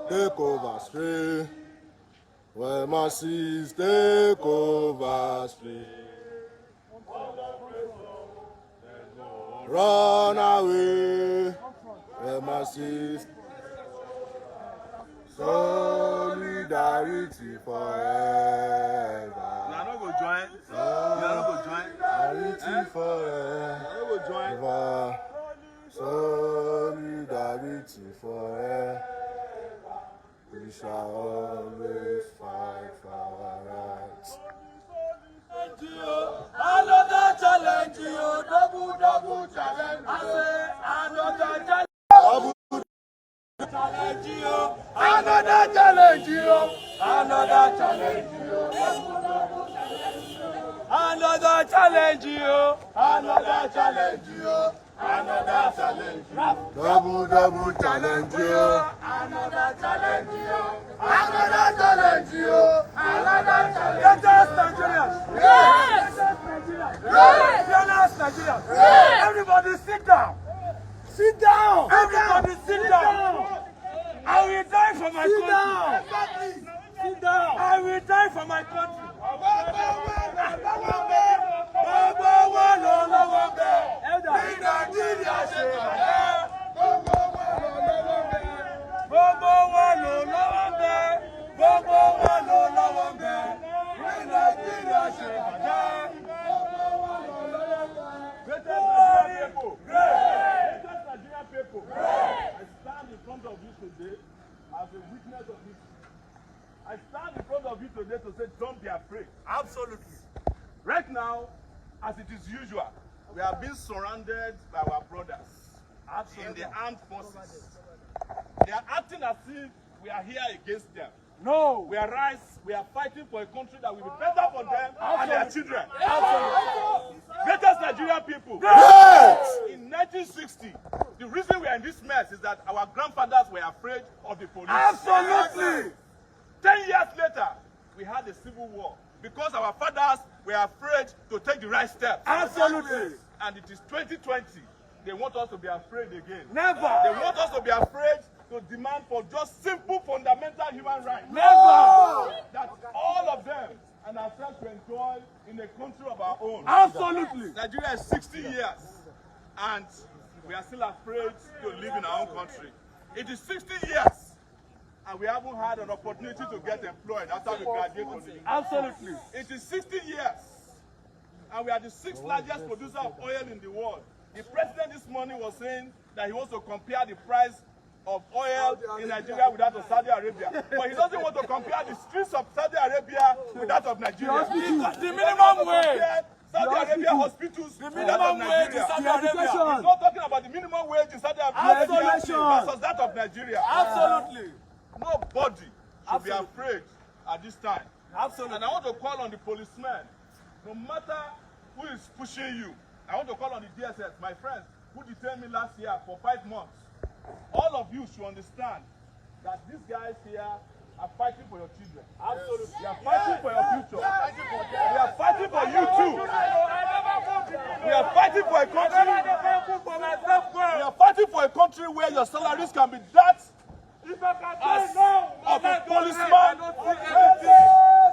take over street. Where masses take over street. Run away. Where masses. Solidarity forever. You are not going to join. You are not going to join. Solidarity forever. You are not going to join. Solidarity forever. We shall always fight for our rights. Another challenge, double challenge. I say another challenge. Another challenge, another challenge, another challenge, another challenge, another challenge, Double challenge, another challenge, another challenge, another challenge. Latest Nigerians, yes, latest Nigerians, yes. Everybody sit down. Sit down. Everybody sit down. I will die for my country. Sit down. I will die for my country. As a witness of history, I stand in front of you today to say, don't be afraid. Absolutely. Right now, as it is usual, we are being surrounded by our brothers in the armed forces. They are acting as if we are here against them. No. We are fighting for a country that will be better for them and their children. Absolutely. Greatest Nigerian people. yes. In 1960, the reason we are in this mess is that our grandfathers were afraid of the police. Absolutely. 10 years later, we had a civil war because our fathers were afraid to take the right steps. Absolutely. And it is 2020. They want us to be afraid again. Never. They want us to be afraid to demand for just simple fundamental human rights. Never. That all of them and ourselves to enjoy in a country of our own. Absolutely. Nigeria is 60 years and we are still afraid to live in our own country. It is 60 years and we haven't had an opportunity to get employed after we graduate from the university. Absolutely. It is 60 years and we are the 6th largest producer of oil in the world. The president this morning was saying that he wants to compare the price of oil in Nigeria with that of Saudi Arabia. But he doesn't want to compare the streets of Saudi Arabia with that of Nigeria. The minimum wage. Saudi Arabia hospitals, the minimum wage in Saudi Arabia. He's not talking about the minimum wage in Saudi Arabia versus that of Nigeria. Absolutely. Nobody should be afraid at this time. Absolutely. And I want to call on the policemen, no matter who is pushing you. I want to call on the DSS, my friends, who detained me last year for 5 months. All of you should understand that these guys here are fighting for your children. Absolutely. They are fighting for your future. They are fighting for you too. We are fighting for a country. We are fighting for a country where your salaries can be that as of a policeman.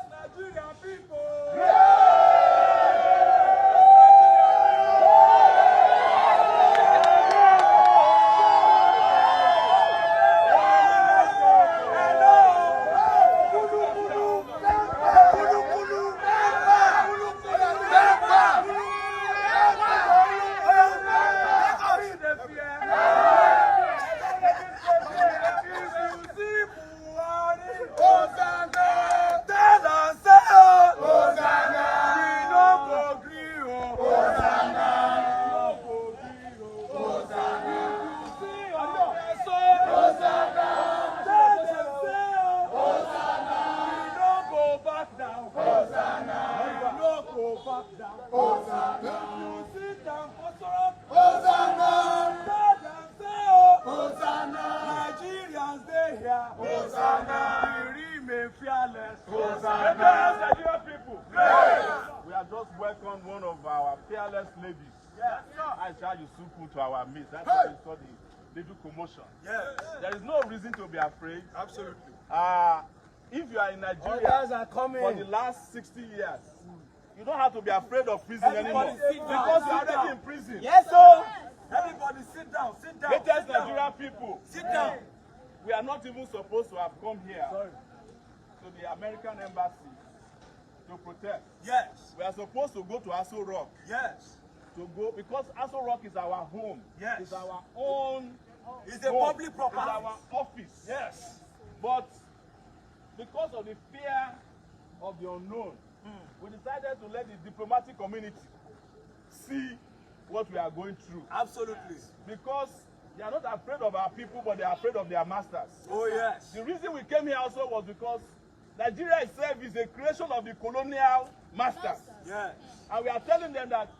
Nigerian people. We have just welcomed one of our fearless ladies, Aisha Yesufu, to our midst. That's why we saw they do commotion. Yes. There is no reason to be afraid. Absolutely. If you are in Nigeria Others are coming. for the last 60 years, you don't have to be afraid of prison anymore. Because you are already in prison. Yes, sir. Everybody sit down. Sit down. Greatest sit down. Nigerian people, Sit down. we are not even supposed to have come here to the American embassy to protest. Yes. We are supposed to go to Aso Rock Yes. to go because Aso Rock is our home. Yes. It's our own. It's a home. public property. It's our office. Yes. But because of the fear of the unknown, we decided to let the diplomatic community see what we are going through. Absolutely. Because they are not afraid of our people, but they are afraid of their masters. Oh, yes. The reason we came here also was because Nigeria itself is a creation of the colonial masters. Yes. And we are telling them that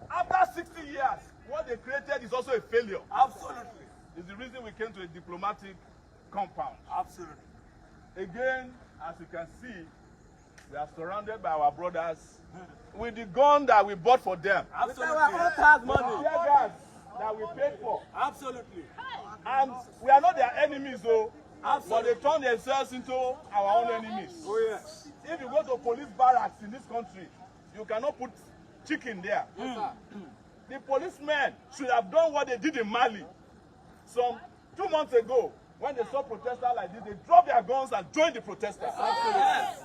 after 60 years, what they created is also a failure. Absolutely. It's the reason we came to a diplomatic compound. Absolutely. Again, as you can see, we are surrounded by our brothers with the gun that we bought for them. Absolutely. The tear gas that we paid for. Absolutely. And we are not their enemies though, but Absolutely. they turn themselves into our own enemies. Oh, yes. If you go to police barracks in this country, you cannot put chicken there. The policemen should have done what they did in Mali. Some 2 months ago, when they saw protesters like this, they dropped their guns and joined the protesters. Yes.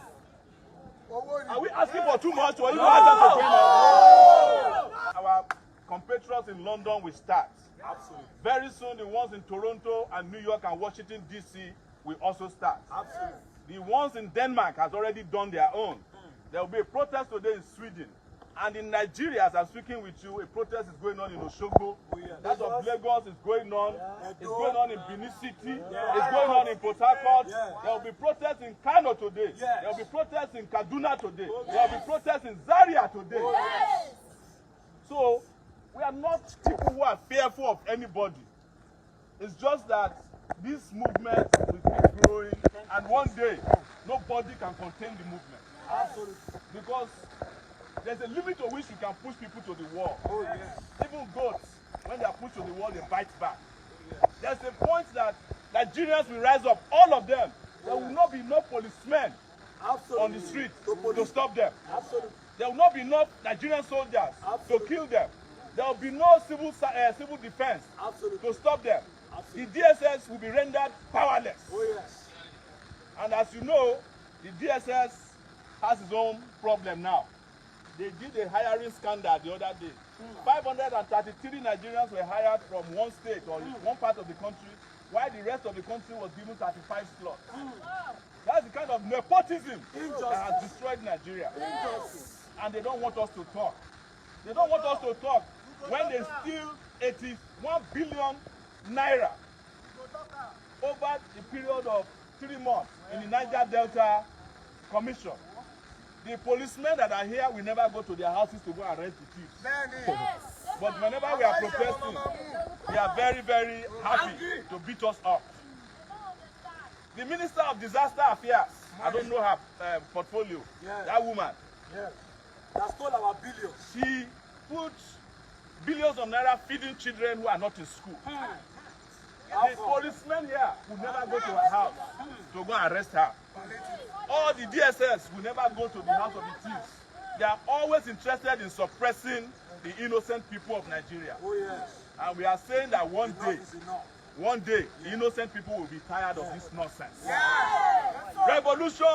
Are we asking for too much or you ask them to join us? Our compatriots in London will start. Absolutely. Very soon, the ones in Toronto and New York and Washington, D.C. will also start. Absolutely. The ones in Denmark has already done their own. There will be a protest today in Sweden. And in Nigeria, as I'm speaking with you, a protest is going on in Osogbo. Oh, yeah. That of Lagos is going on. Yeah. It's going on in Benin City. Yeah. It's going on in Port Harcourt. Yeah. There will be protests in Kano today. Yes. There will be protests in Kaduna today. There will be protests in Zaria today. Yes. So, we are not people who are fearful of anybody. It's just that this movement will keep growing, and one day, nobody can contain the movement. Absolutely. Because there's a limit to which you can push people to the wall. Oh, yes. Even goats, when they are pushed to the wall, they bite back. There's a point that Nigerians will rise up, all of them. There will not be enough policemen Absolutely. on the street to stop them. Absolutely. There will not be enough Nigerian soldiers to kill them. There will be no civil defense Absolutely. to stop them. Absolutely. The DSS will be rendered powerless. Oh, yes. And as you know, the DSS has its own problem now. They did a hiring scandal the other day. 533 Nigerians were hired from one state or one part of the country, while the rest of the country was given 35 slots. That's the kind of nepotism that has destroyed Nigeria. And they don't want us to talk. They don't want us to talk when they steal 81 billion naira over the period of 3 months in the Niger Delta Commission. The policemen that are here will never go to their houses to go arrest the thieves. But whenever we are protesting, they are very, very happy to beat us up. The Minister of Disaster Affairs, I don't know her portfolio, that woman, Yes. That stole our billions. she puts billions of naira feeding children who are not in school. The policemen here will never go to her house to go and arrest her. All the DSS will never go to the house of the thieves. They are always interested in suppressing the innocent people of Nigeria. Oh, yes. And we are saying that one Enough day, is enough. one day, the innocent people will be tired of this nonsense. Revolution!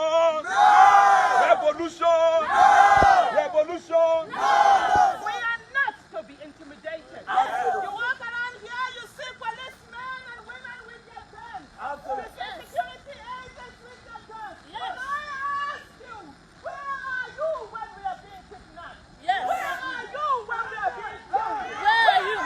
Revolution! Revolution! We are not to be intimidated. You walk around here, you see policemen and women with their guns. You see security agents with their guns. When I ask you, where are you when we are being kidnapped? Where are you when we are being killed? Where are you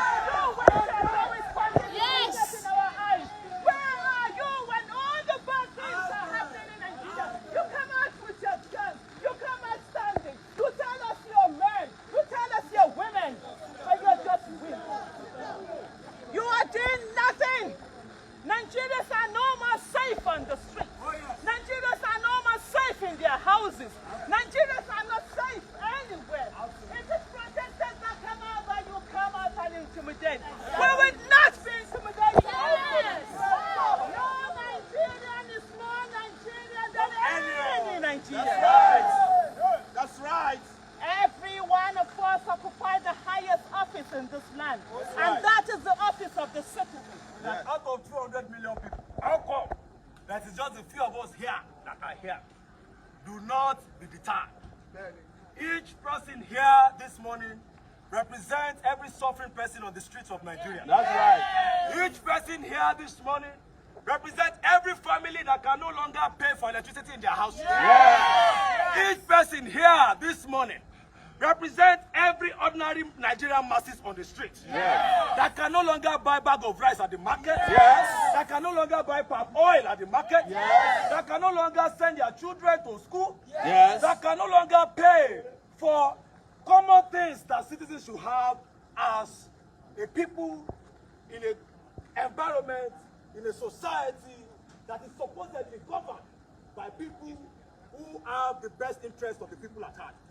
when there is always consequences in our eyes? Where are you when all the bad things are happening in Nigeria? You come out with your guns. You come out standing. You tell us you're men. You tell is just a few of us here that are here. Do not be deterred. Each person here this morning represents every suffering person on the streets of Nigeria. That's right. Each person here this morning represents every family that can no longer pay for electricity in their house. Each person here this morning represents every ordinary Nigerian masses on the street that can no longer buy a bag of rice at the market, that can no longer buy palm oil at the market, that can no longer send their children to school, that can no longer pay for common things that citizens should have as a people in an environment, in a society that is supposedly governed by people who have the best interest of the people at heart.